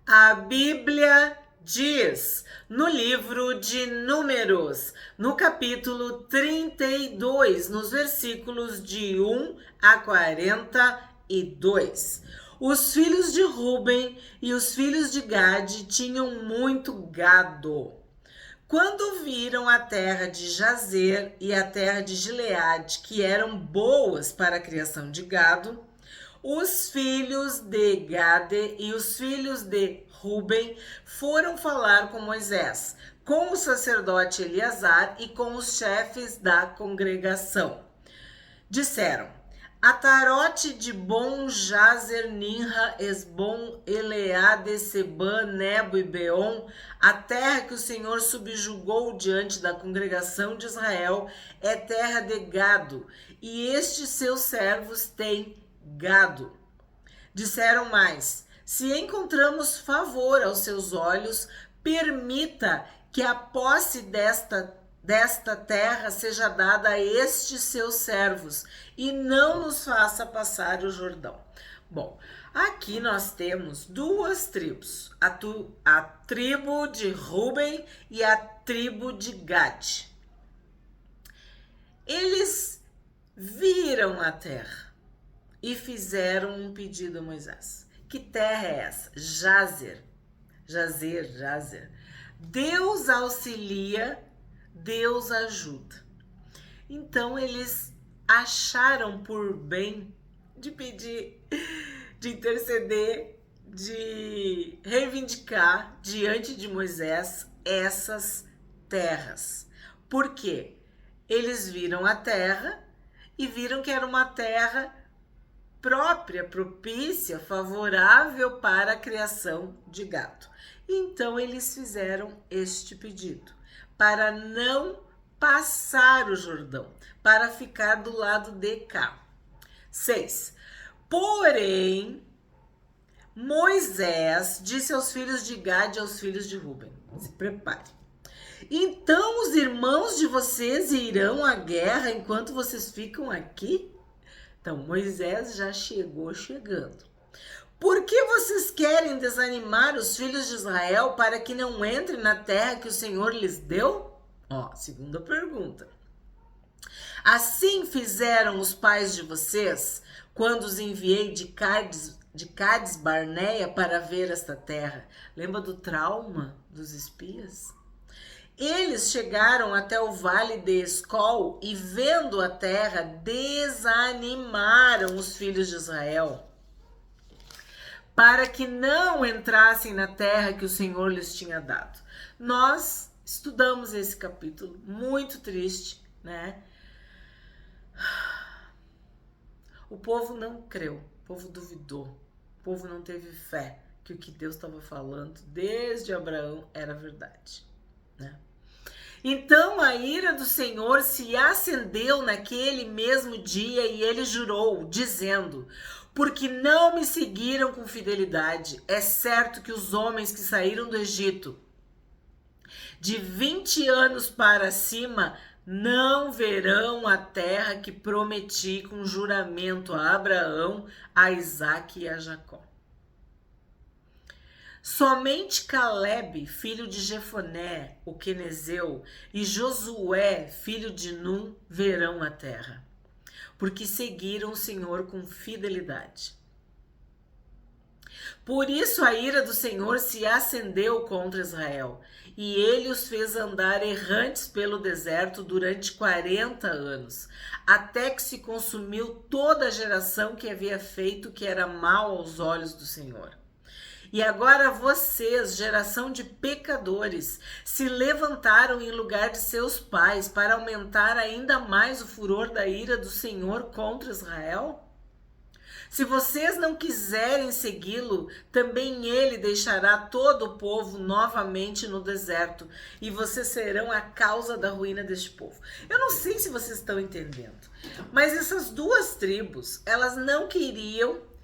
A Bíblia diz no livro de Números, no capítulo 32, nos versículos de 1 a 42. Os filhos de Ruben e os filhos de Gade tinham muito gado. Quando viram a terra de Jazer e a terra de Gileade, que eram boas para a criação de gado, os filhos de Gade e os filhos de Ruben foram falar com Moisés, com o sacerdote Eleazar e com os chefes da congregação. Disseram: Atarote de Bom, Jazer, Ninra, Esbom, Eleade, Sebã, Nebo e Beon, a terra que o Senhor subjugou diante da congregação de Israel, é terra de gado, e estes seus servos têm gado. Disseram mais: se encontramos favor aos seus olhos, permita que a posse desta terra seja dada a estes seus servos e não nos faça passar o Jordão. Bom, aqui nós temos duas tribos, a tribo de Ruben e a tribo de Gade. Eles viram a terra e fizeram um pedido a Moisés. Que terra é essa? Jazer. Deus auxilia, Deus ajuda. Então eles acharam por bem de pedir, de interceder, de reivindicar diante de Moisés essas terras. Por quê? Eles viram a terra e viram que era uma terra própria, propícia, favorável para a criação de gado. Então eles fizeram este pedido, para não passar o Jordão, para ficar do lado de cá. 6. Porém, Moisés disse aos filhos de Gade e aos filhos de Ruben: se prepare. Então os irmãos de vocês irão à guerra enquanto vocês ficam aqui? Então, Moisés já chegou chegando. Por que vocês querem desanimar os filhos de Israel para que não entrem na terra que o Senhor lhes deu? Segunda pergunta. Assim fizeram os pais de vocês quando os enviei de Cades Barneia para ver esta terra. Lembra do trauma dos espias? Eles chegaram até o vale de Escol e, vendo a terra, desanimaram os filhos de Israel para que não entrassem na terra que o Senhor lhes tinha dado. Nós estudamos esse capítulo, muito triste, né? O povo não creu, o povo duvidou, o povo não teve fé que o que Deus estava falando desde Abraão era verdade, né? Então a ira do Senhor se acendeu naquele mesmo dia e ele jurou, dizendo: porque não me seguiram com fidelidade, é certo que os homens que saíram do Egito de 20 anos para cima não verão a terra que prometi com juramento a Abraão, a Isaque e a Jacó. Somente Caleb, filho de Jefoné, o quenezeu, e Josué, filho de Num, verão a terra, porque seguiram o Senhor com fidelidade. Por isso a ira do Senhor se acendeu contra Israel, e ele os fez andar errantes pelo deserto durante 40 anos, até que se consumiu toda a geração que havia feito o que era mal aos olhos do Senhor. E agora vocês, geração de pecadores, se levantaram em lugar de seus pais para aumentar ainda mais o furor da ira do Senhor contra Israel? Se vocês não quiserem segui-lo, também ele deixará todo o povo novamente no deserto, e vocês serão a causa da ruína deste povo. Eu não sei se vocês estão entendendo, mas essas duas tribos, elas não queriam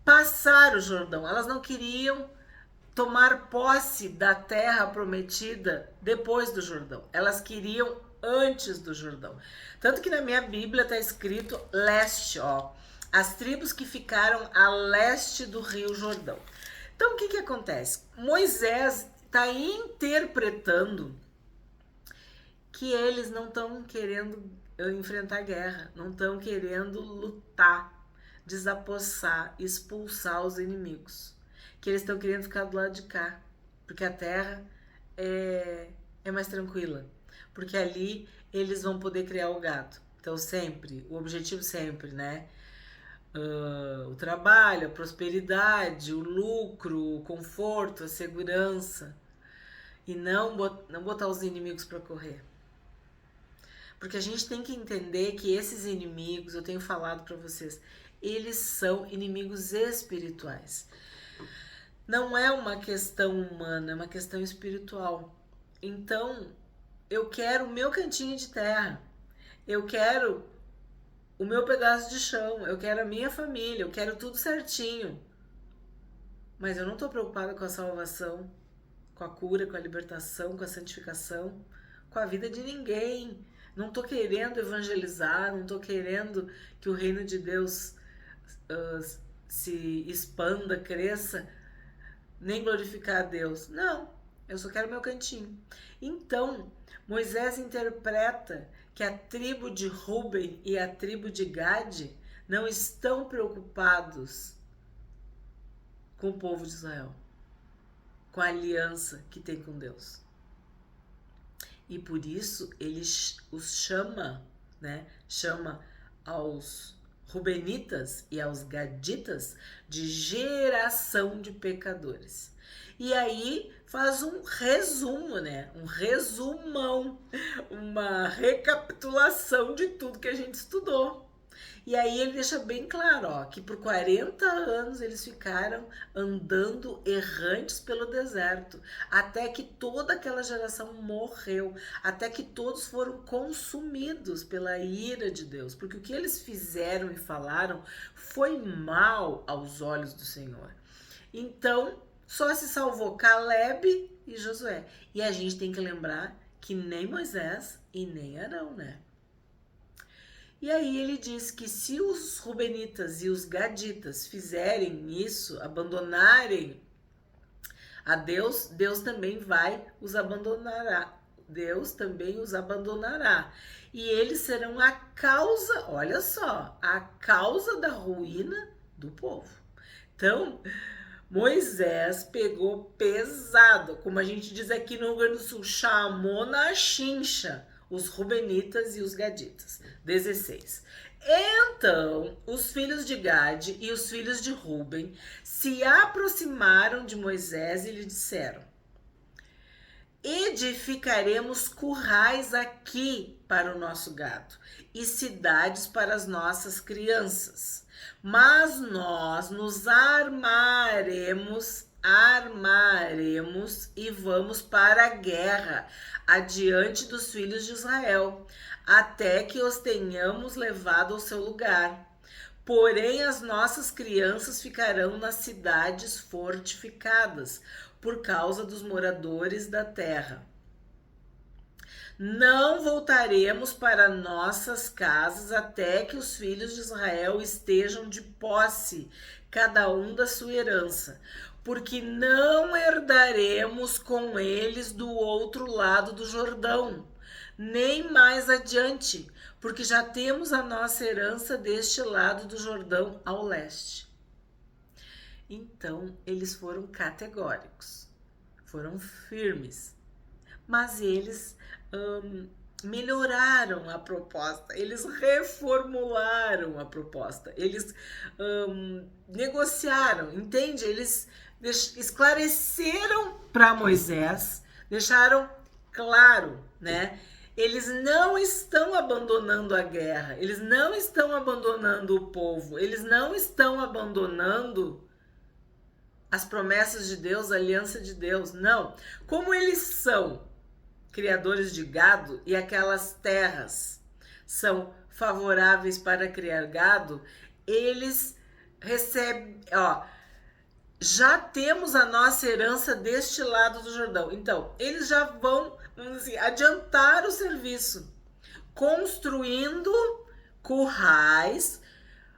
passar o Jordão, elas não queriam tomar posse da terra prometida depois do Jordão, elas queriam antes do Jordão. Tanto que na minha Bíblia está escrito leste, as tribos que ficaram a leste do rio Jordão. Então, o que acontece? Moisés está interpretando que eles não estão querendo enfrentar guerra, não estão querendo lutar, desapossar, expulsar os inimigos, que eles estão querendo ficar do lado de cá, porque a terra é mais tranquila, porque ali eles vão poder criar o gado. Então sempre, o objetivo sempre, né? O trabalho, a prosperidade, o lucro, o conforto, a segurança, e não botar os inimigos para correr. Porque a gente tem que entender que esses inimigos, eu tenho falado para vocês, eles são inimigos espirituais. Não é uma questão humana, é uma questão espiritual. Então, eu quero o meu cantinho de terra. Eu quero o meu pedaço de chão. Eu quero a minha família. Eu quero tudo certinho. Mas eu não estou preocupada com a salvação, com a cura, com a libertação, com a santificação, com a vida de ninguém. Não estou querendo evangelizar, não estou querendo que o reino de Deus se expanda, cresça, nem glorificar a Deus. Não, eu só quero meu cantinho. Então, Moisés interpreta que a tribo de Ruben e a tribo de Gade não estão preocupados com o povo de Israel, com a aliança que tem com Deus. E por isso ele os chama, né? Chama aos rubenitas e aos gaditas de geração de pecadores. E aí faz um resumo, né? Um resumão, uma recapitulação de tudo que a gente estudou. E aí ele deixa bem claro, ó, que por 40 anos eles ficaram andando errantes pelo deserto, até que toda aquela geração morreu, até que todos foram consumidos pela ira de Deus, porque o que eles fizeram e falaram foi mal aos olhos do Senhor. Então, só se salvou Caleb e Josué. E a gente tem que lembrar que nem Moisés e nem Arão, né? E aí ele diz que se os rubenitas e os gaditas fizerem isso, abandonarem a Deus, Deus também vai os abandonará. Deus também os abandonará. E eles serão a causa, olha só, a causa da ruína do povo. Então, Moisés pegou pesado, como a gente diz aqui no Rio Grande do Sul, chamou na chincha os rubenitas e os gaditas. 16. Então, os filhos de Gade e os filhos de Ruben se aproximaram de Moisés e lhe disseram: edificaremos currais aqui para o nosso gado e cidades para as nossas crianças, mas nós nos armaremos e vamos para a guerra adiante dos filhos de Israel, até que os tenhamos levado ao seu lugar. Porém, as nossas crianças ficarão nas cidades fortificadas, por causa dos moradores da terra. Não voltaremos para nossas casas até que os filhos de Israel estejam de posse, cada um da sua herança, porque não herdaremos com eles do outro lado do Jordão, nem mais adiante, porque já temos a nossa herança deste lado do Jordão ao leste. Então, eles foram categóricos, foram firmes, mas eles melhoraram a proposta, eles reformularam a proposta, eles negociaram, entende? Eles esclareceram para Moisés, deixaram claro, né? Eles não estão abandonando a guerra, eles não estão abandonando o povo, eles não estão abandonando as promessas de Deus, a aliança de Deus, não. Como eles são criadores de gado e aquelas terras são favoráveis para criar gado, eles recebem, ó, já temos a nossa herança deste lado do Jordão. Então, eles já vão, vamos dizer, adiantar o serviço, construindo currais,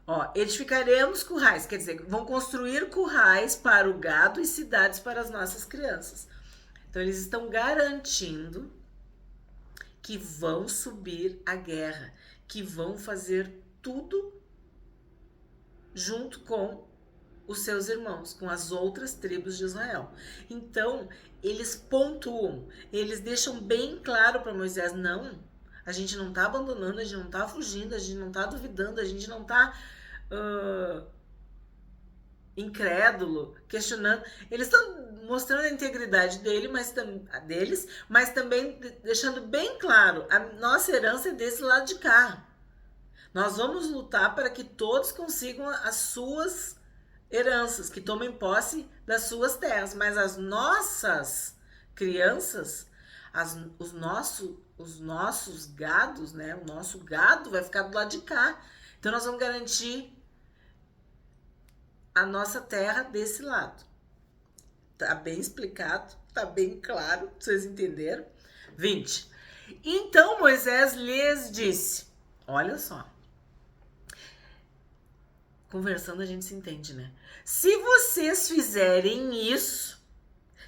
Ó, edificaremos currais, quer dizer, vão construir currais para o gado e cidades para as nossas crianças. Então, eles estão garantindo que vão subir a guerra, que vão fazer tudo junto com os seus irmãos, com as outras tribos de Israel. Então, eles pontuam, eles deixam bem claro para Moisés, não, a gente não tá abandonando, a gente não tá fugindo, a gente não tá duvidando, a gente não tá incrédulo, questionando. Eles estão mostrando a integridade deles, mas também deixando bem claro, a nossa herança é desse lado de cá. Nós vamos lutar para que todos consigam as suas heranças, que tomem posse das suas terras, mas as nossas crianças, os nossos gados, né? O nosso gado vai ficar do lado de cá. Então nós vamos garantir a nossa terra desse lado. Tá bem explicado, tá bem claro, vocês entenderam? 20. Então Moisés lhes disse, olha só, conversando a gente se entende, né? Se vocês fizerem isso,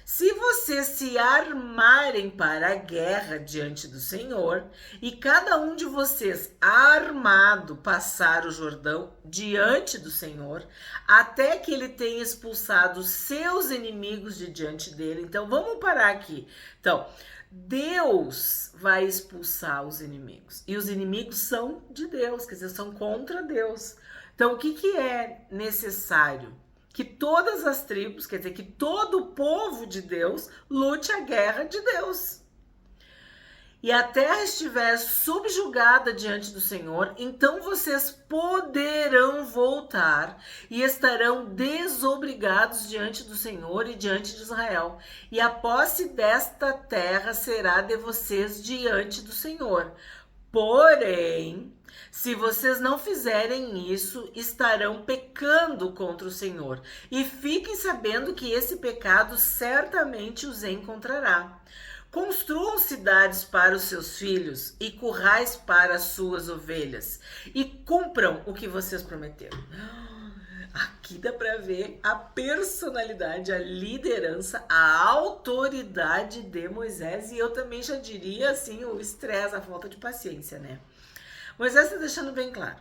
se vocês se armarem para a guerra diante do Senhor, e cada um de vocês armado passar o Jordão diante do Senhor, até que ele tenha expulsado seus inimigos de diante dele. Então, vamos parar aqui. Então, Deus vai expulsar os inimigos. E os inimigos são de Deus, quer dizer, são contra Deus. Então, o que é necessário? Que todas as tribos, quer dizer, que todo o povo de Deus lute a guerra de Deus. E a terra estiver subjugada diante do Senhor, então vocês poderão voltar e estarão desobrigados diante do Senhor e diante de Israel. E a posse desta terra será de vocês diante do Senhor. Porém, se vocês não fizerem isso, estarão pecando contra o Senhor. E fiquem sabendo que esse pecado certamente os encontrará. Construam cidades para os seus filhos e currais para as suas ovelhas. E cumpram o que vocês prometeram. Aqui dá para ver a personalidade, a liderança, a autoridade de Moisés. E eu também já diria assim, o estresse, a falta de paciência, né? Moisés está deixando bem claro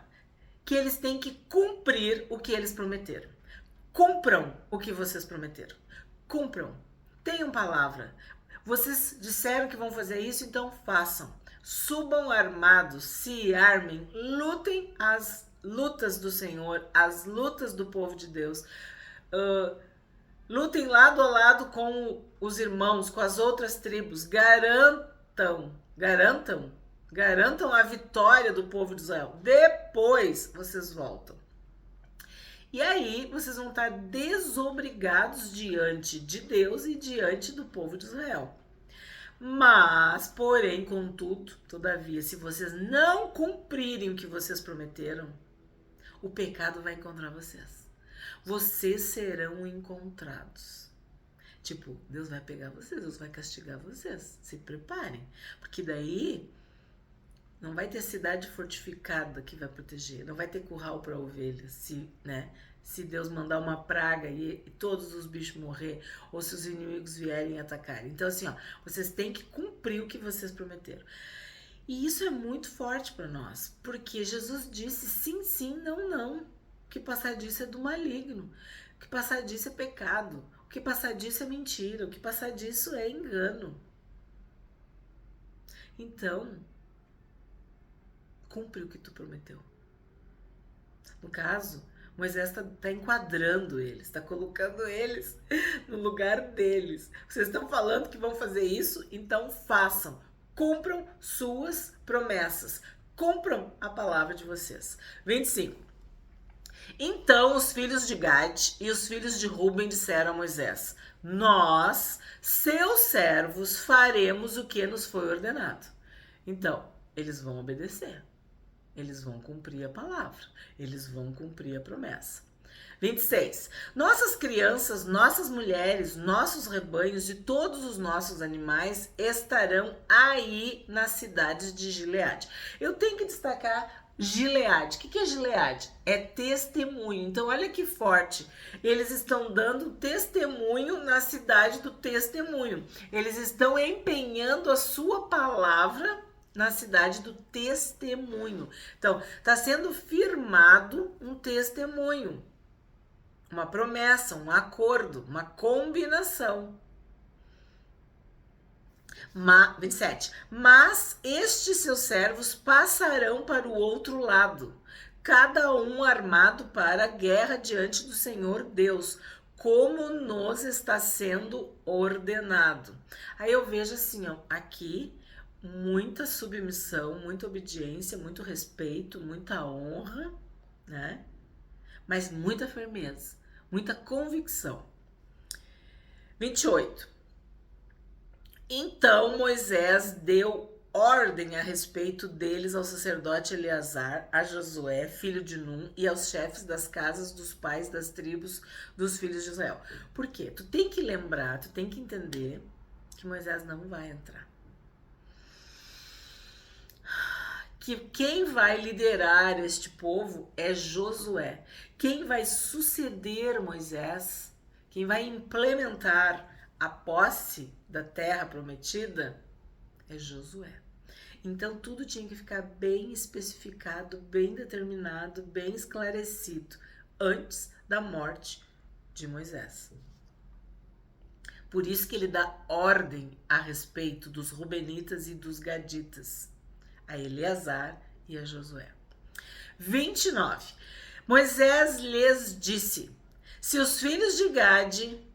que eles têm que cumprir o que eles prometeram. Cumpram o que vocês prometeram. Cumpram. Tenham palavra. Vocês disseram que vão fazer isso, então façam. Subam armados, se armem, lutem as lutas do Senhor, as lutas do povo de Deus. Lutem lado a lado com os irmãos, com as outras tribos. Garantam a vitória do povo de Israel. Depois vocês voltam. E aí vocês vão estar desobrigados diante de Deus e diante do povo de Israel. Mas, porém, contudo, todavia, se vocês não cumprirem o que vocês prometeram, o pecado vai encontrar vocês. Vocês serão encontrados. Tipo, Deus vai pegar vocês, Deus vai castigar vocês. Se preparem, porque daí não vai ter cidade fortificada que vai proteger, não vai ter curral para ovelhas, se Deus mandar uma praga e todos os bichos morrer, ou se os inimigos vierem atacar. Então assim, vocês têm que cumprir o que vocês prometeram. E isso é muito forte para nós, porque Jesus disse sim, sim, não, não. O que passar disso é do maligno, o que passar disso é pecado, o que passar disso é mentira, o que passar disso é engano. Então, cumpre o que tu prometeu. No caso, Moisés está enquadrando eles, está colocando eles no lugar deles. Vocês estão falando que vão fazer isso, então façam. Cumpram suas promessas. Cumpram a palavra de vocês. 25. Então os filhos de Gade e os filhos de Ruben disseram a Moisés: nós, seus servos, faremos o que nos foi ordenado. Então, eles vão obedecer. Eles vão cumprir a palavra. Eles vão cumprir a promessa. 26. Nossas crianças, nossas mulheres, nossos rebanhos e todos os nossos animais estarão aí nas cidades de Gileade. Eu tenho que destacar Gileade. O que é Gileade? É testemunho. Então, olha que forte. Eles estão dando testemunho na cidade do testemunho. Eles estão empenhando a sua palavra na cidade do testemunho. Então, está sendo firmado um testemunho, uma promessa, um acordo, uma combinação. 27. Mas estes seus servos passarão para o outro lado, cada um armado para a guerra diante do Senhor Deus, como nos está sendo ordenado. Aí eu vejo assim, ó, aqui muita submissão, muita obediência, muito respeito, muita honra, né? Mas muita firmeza, muita convicção. 28. Então Moisés deu ordem a respeito deles ao sacerdote Eleazar, a Josué, filho de Num, e aos chefes das casas dos pais das tribos dos filhos de Israel. Por quê? Tu tem que lembrar, tu tem que entender que Moisés não vai entrar. Que quem vai liderar este povo é Josué. Quem vai suceder Moisés, quem vai implementar a posse da terra prometida é Josué. Então tudo tinha que ficar bem especificado, bem determinado, bem esclarecido antes da morte de Moisés. Por isso que ele dá ordem a respeito dos Rubenitas e dos Gaditas, a Eleazar e a Josué. 29. Moisés lhes disse: se os filhos de Gade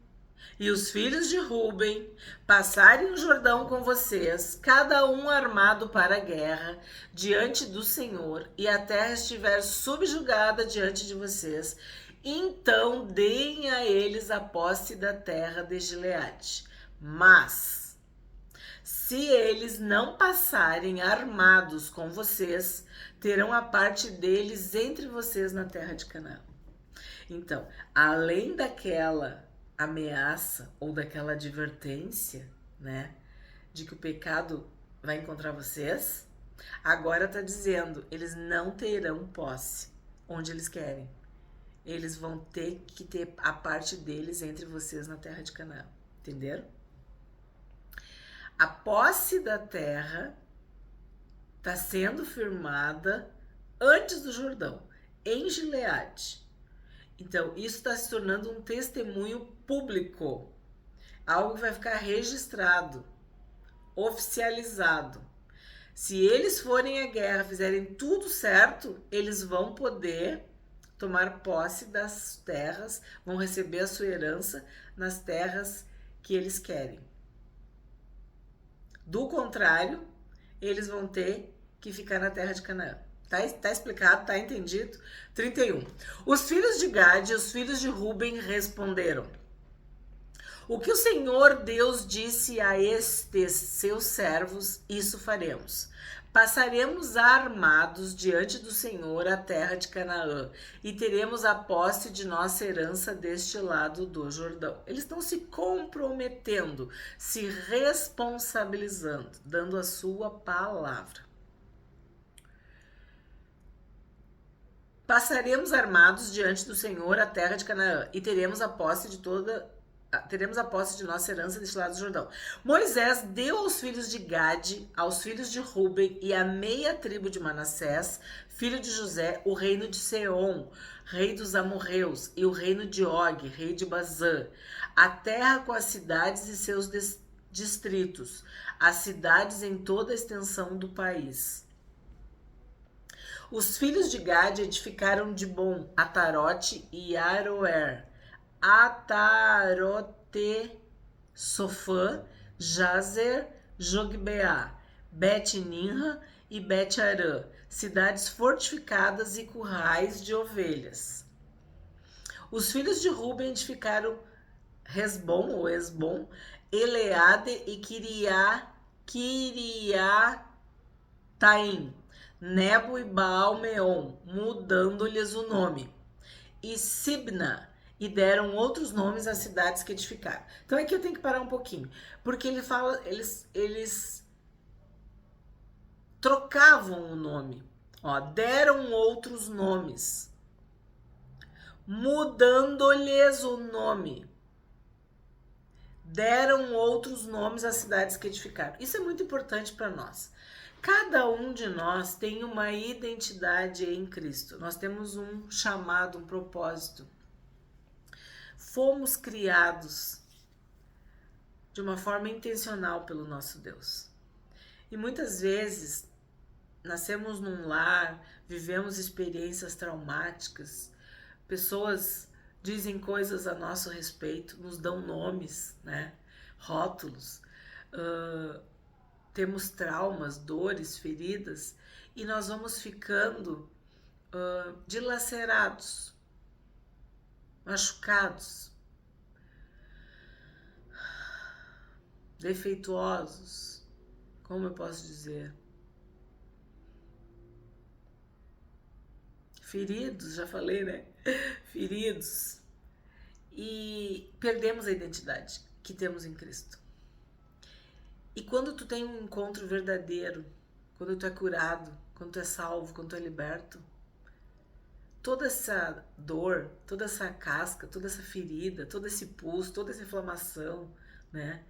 e os filhos de Ruben passarem o Jordão com vocês, cada um armado para a guerra, diante do Senhor, e a terra estiver subjugada diante de vocês, então deem a eles a posse da terra de Gileade. Mas, se eles não passarem armados com vocês, terão a parte deles entre vocês na terra de Canaã. Então, além daquela ameaça ou daquela advertência, né, de que o pecado vai encontrar vocês, agora tá dizendo, eles não terão posse onde eles querem. Eles vão ter que ter a parte deles entre vocês na terra de Canaã. Entenderam? A posse da terra tá sendo firmada antes do Jordão, em Gileade. Então, isso está se tornando um testemunho público, algo que vai ficar registrado, oficializado. Se eles forem à guerra, fizerem tudo certo, eles vão poder tomar posse das terras, vão receber a sua herança nas terras que eles querem. Do contrário, eles vão ter que ficar na terra de Canaã. Tá explicado? Tá entendido? 31. Os filhos de Gade e os filhos de Ruben responderam: o que o Senhor Deus disse a estes seus servos, isso faremos. Passaremos armados diante do Senhor a terra de Canaã e teremos a posse de nossa herança deste lado do Jordão. Eles estão se comprometendo, se responsabilizando, dando a sua palavra. Passaremos armados diante do Senhor a terra de Canaã e teremos a posse de nossa herança deste lado do Jordão. Moisés deu aos filhos de Gade, aos filhos de Ruben e à meia tribo de Manassés, filho de José, o reino de Seom, rei dos amorreus, e o reino de Og, rei de Bazã, a terra com as cidades e seus distritos, as cidades em toda a extensão do país. Os filhos de Gade edificaram Dibon, Atarote e Aroer, Atarote, Sofã, Jazer, Jogbeá, Bet-Ninra e Bet-Arã, cidades fortificadas e currais de ovelhas. Os filhos de Ruben edificaram Resbom ou Esbom, Eleade e Kiriataim, Nebo e Baal-Meon, mudando-lhes o nome, e Sibna, e deram outros nomes às cidades que edificaram. Então aqui eu tenho que parar um pouquinho, porque ele fala, eles trocavam o nome. Ó, deram outros nomes, mudando-lhes o nome. Deram outros nomes às cidades que edificaram. Isso é muito importante para nós. Cada um de nós tem uma identidade em Cristo. Nós temos um chamado, um propósito. Fomos criados de uma forma intencional pelo nosso Deus. E muitas vezes nascemos num lar, vivemos experiências traumáticas, pessoas dizem coisas a nosso respeito, nos dão nomes, né? Rótulos, temos traumas, dores, feridas, e nós vamos ficando dilacerados, machucados, defeituosos, como eu posso dizer? Feridos, já falei, né? Feridos. E perdemos a identidade que temos em Cristo. E quando tu tem um encontro verdadeiro, quando tu é curado, quando tu é salvo, quando tu é liberto, toda essa dor, toda essa casca, toda essa ferida, todo esse pulso, toda essa inflamação, né?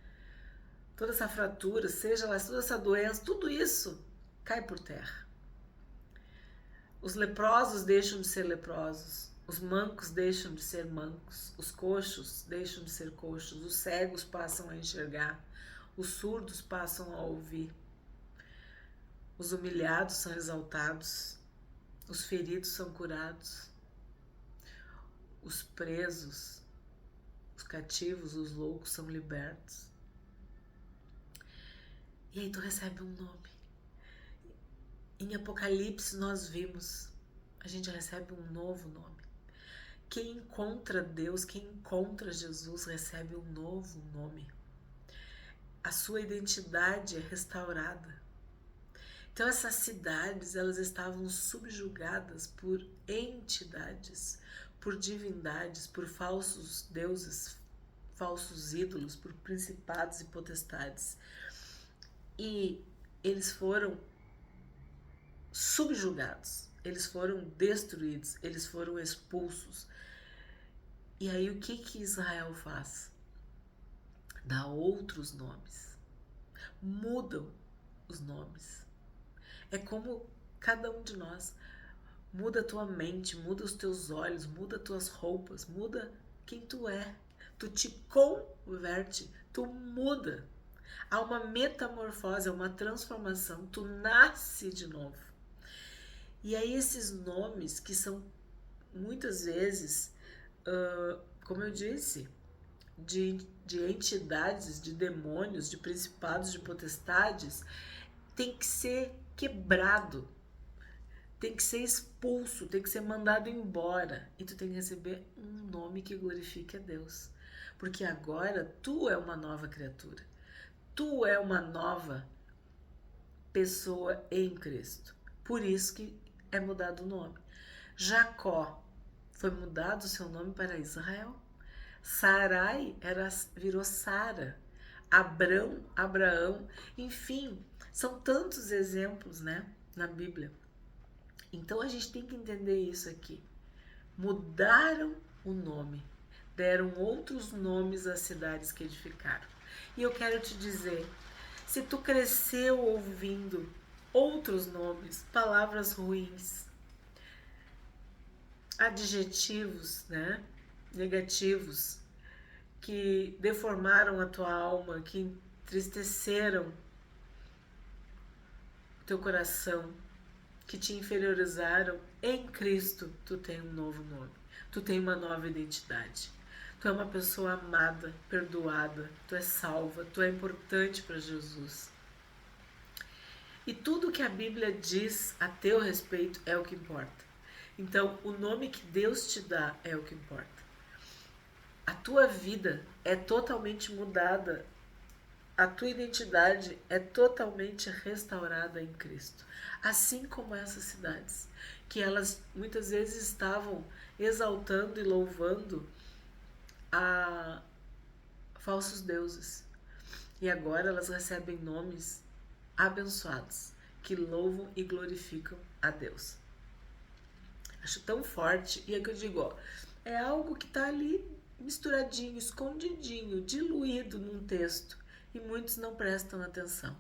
Toda essa fratura, seja lá, toda essa doença, tudo isso cai por terra. Os leprosos deixam de ser leprosos, os mancos deixam de ser mancos, os coxos deixam de ser coxos, os cegos passam a enxergar, os surdos passam a ouvir, os humilhados são exaltados, os feridos são curados, os presos, os cativos, os loucos são libertos. E aí tu recebe um nome. Em Apocalipse nós vimos, a gente recebe um novo nome. Quem encontra Deus, quem encontra Jesus, recebe um novo nome. A sua identidade é restaurada. Então essas cidades, elas estavam subjugadas por entidades, por divindades, por falsos deuses, falsos ídolos, por principados e potestades. E eles foram subjugados, eles foram destruídos, eles foram expulsos. E aí o que Israel faz? Dá outros nomes, mudam os nomes. É como cada um de nós, muda a tua mente, muda os teus olhos, muda as tuas roupas, muda quem tu é, tu te converte, tu muda. Há uma metamorfose, uma transformação, tu nasce de novo. E aí esses nomes que são muitas vezes, como eu disse, de entidades, de demônios, de principados, de potestades, tem que ser quebrado, tem que ser expulso, tem que ser mandado embora. E tu tem que receber um nome que glorifique a Deus. Porque agora tu é uma nova criatura. Tu é uma nova pessoa em Cristo. Por isso que é mudado o nome. Jacó foi mudado o seu nome para Israel. Sarai virou Sara. Abraão. Enfim, são tantos exemplos, né, na Bíblia. Então a gente tem que entender isso aqui. Mudaram o nome. Deram outros nomes às cidades que edificaram. E eu quero te dizer, se tu cresceu ouvindo outros nomes, palavras ruins, adjetivos, né, negativos, que deformaram a tua alma, que entristeceram o teu coração, que te inferiorizaram, em Cristo tu tem um novo nome, tu tem uma nova identidade. Tu é uma pessoa amada, perdoada, tu é salva, tu é importante para Jesus. E tudo que a Bíblia diz a teu respeito é o que importa. Então, o nome que Deus te dá é o que importa. A tua vida é totalmente mudada, a tua identidade é totalmente restaurada em Cristo. Assim como essas cidades, que elas muitas vezes estavam exaltando e louvando a falsos deuses. E agora elas recebem nomes abençoados, que louvam e glorificam a Deus. Acho tão forte, e é que eu digo, ó, é algo que tá ali misturadinho, escondidinho, diluído num texto, e muitos não prestam atenção.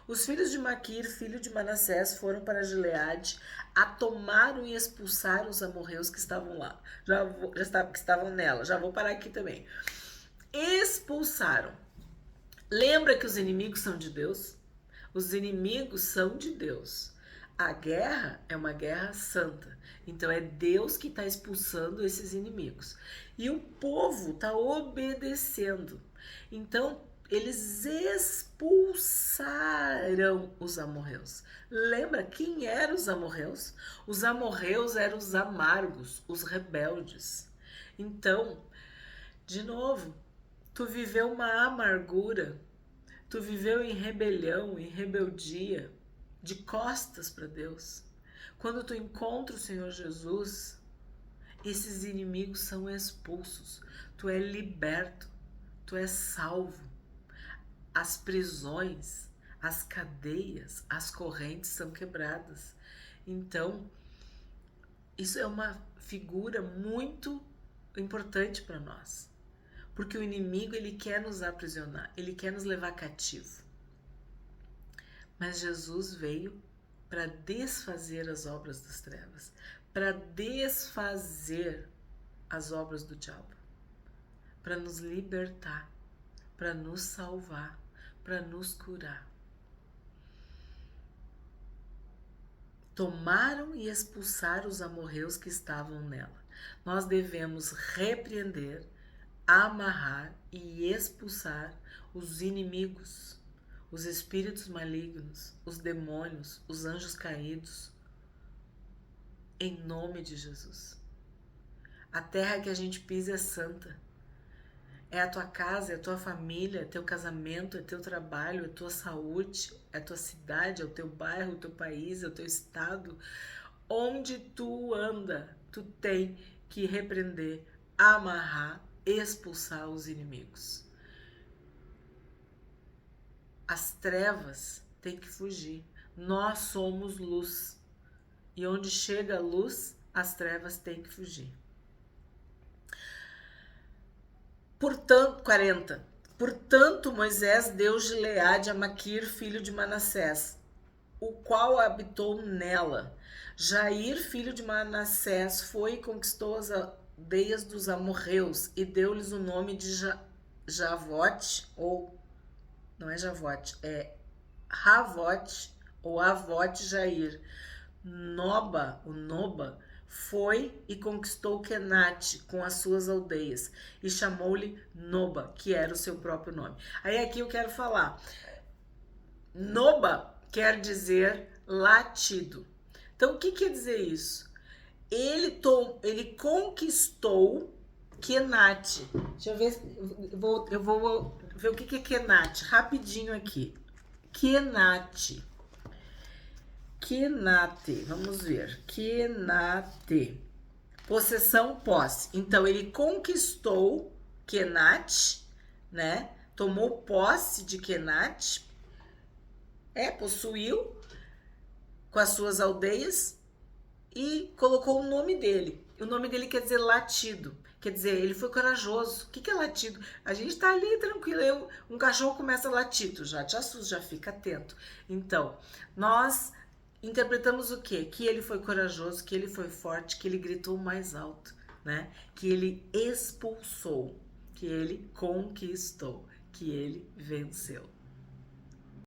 Os filhos de Maquir, filho de Manassés, foram para Gileade, a tomaram e expulsaram os amorreus que estavam lá, que estavam nela. Já vou parar aqui também. Expulsaram. Lembra que os inimigos são de Deus? Os inimigos são de Deus. A guerra é uma guerra santa. Então é Deus que está expulsando esses inimigos. E o povo está obedecendo. Então eles expulsaram os amorreus. Lembra quem eram os amorreus? Os amorreus eram os amargos, os rebeldes. Então, de novo, tu viveu uma amargura, tu viveu em rebelião, em rebeldia, de costas para Deus. Quando tu encontra o Senhor Jesus, esses inimigos são expulsos. Tu é liberto, tu é salvo. As prisões, as cadeias, as correntes são quebradas. Então, isso é uma figura muito importante para nós. Porque o inimigo, ele quer nos aprisionar, ele quer nos levar cativo. Mas Jesus veio para desfazer as obras das trevas, para desfazer as obras do diabo, para nos libertar, para nos salvar, para nos curar. Tomaram e expulsaram os amorreus que estavam nela. Nós devemos repreender, amarrar e expulsar os inimigos, os espíritos malignos, os demônios, os anjos caídos, em nome de Jesus. A terra que a gente pisa é santa. É a tua casa, é a tua família, é teu casamento, é teu trabalho, é tua saúde, é a tua cidade, é o teu bairro, é o teu país, é o teu estado. Onde tu anda, tu tem que repreender, amarrar, expulsar os inimigos. As trevas têm que fugir. Nós somos luz. E onde chega a luz, as trevas têm que fugir. Portanto, 40. Portanto, Moisés deu Gileade a Maquir, filho de Manassés, o qual habitou nela. Jair, filho de Manassés, foi e conquistou as aldeias dos amorreus e deu-lhes o nome de Javote, ou não é Javote, é Ravote ou Avote Jair. Noba foi e conquistou Kenate com as suas aldeias e chamou-lhe Noba, que era o seu próprio nome. Aí aqui eu quero falar. Noba quer dizer latido. Então o que quer dizer isso? Ele conquistou Kenate. Deixa eu ver, eu vou ver o que é Kenate rapidinho aqui. Kenate, vamos ver. Kenate, possessão, posse. Então ele conquistou Kenate, né? Tomou posse de Kenate, possuiu com as suas aldeias e colocou o nome dele. O nome dele quer dizer latido. Quer dizer, ele foi corajoso. O que é latido? A gente tá ali tranquilo, um cachorro começa a latir, já te assusta, já fica atento. Então, nós interpretamos o quê? Que ele foi corajoso, que ele foi forte, que ele gritou mais alto, né? Que ele expulsou, que ele conquistou, que ele venceu.